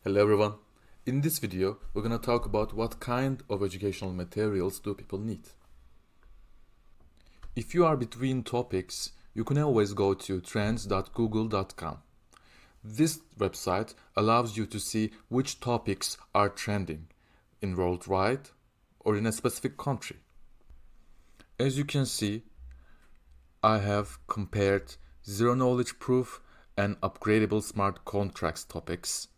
Hello everyone. In this video, we're going to talk about what kind of educational materials do people need. If you are between topics, you can always go to trends.google.com. This website allows you to see which topics are trending in worldwide or in a specific country. As you can see, I have compared zero knowledge proof and upgradable smart contracts topics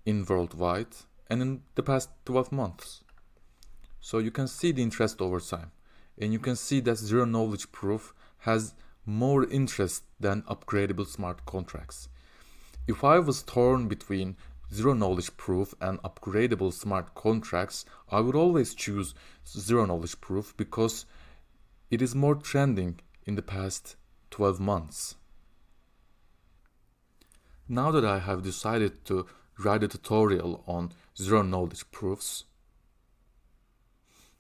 in worldwide and in the past 12 months. So you can see the interest over time, and you can see that zero knowledge proof has more interest than upgradable smart contracts. If I was torn between zero knowledge proof and upgradable smart contracts, I would always choose zero knowledge proof because it is more trending in the past 12 months. Now that I have decided to write a tutorial on zero knowledge proofs,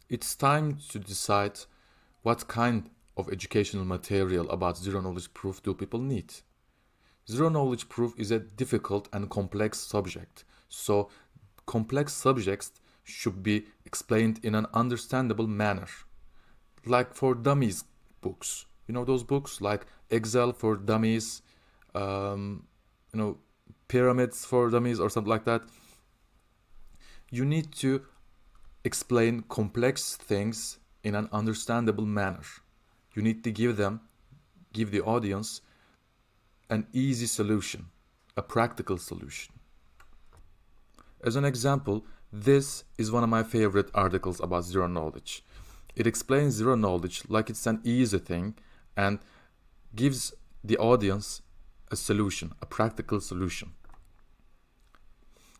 it's time to decide what kind of educational material about zero knowledge proof do people need. Zero knowledge proof is a difficult and complex subject, so complex subjects should be explained in an understandable manner. Like for dummies books, those books like Excel for dummies, pyramids for dummies or something like that. You need to explain complex things in an understandable manner. You need to give the audience an easy solution, a practical solution. As an example, this is one of my favorite articles about zero knowledge. It explains zero knowledge like it's an easy thing and gives the audience a solution, a practical solution.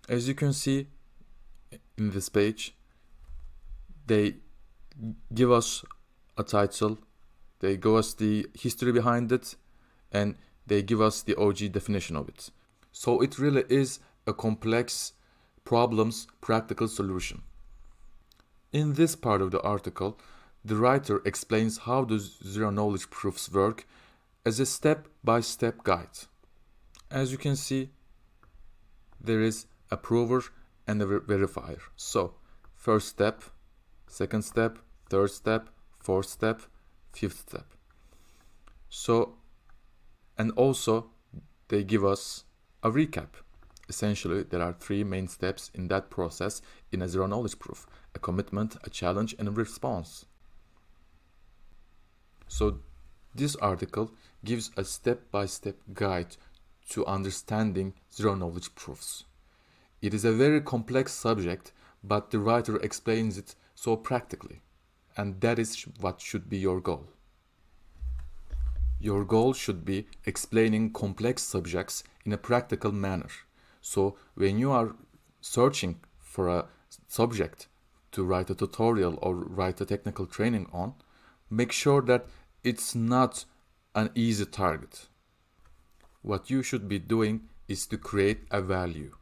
As you can see in this page, they give us a title, they give us the history behind it, and they give us the OG definition of it. So it really is a complex problem's practical solution. In this part of the article, the writer explains how the zero knowledge proofs work as a step-by-step guide. As you can see, there is a prover and a verifier. So, first step, second step, third step, fourth step, fifth step. So, and also they give us a recap. Essentially, there are three main steps in that process in a zero knowledge proof: a commitment, a challenge, and a response. So this article gives a step-by-step guide to understanding zero knowledge proofs. It is a very complex subject, but the writer explains it so practically, and that is what should be your goal. Your goal should be explaining complex subjects in a practical manner. So when you are searching for a subject to write a tutorial or write a technical training on, make sure that it's not an easy target. What you should be doing is to create a value.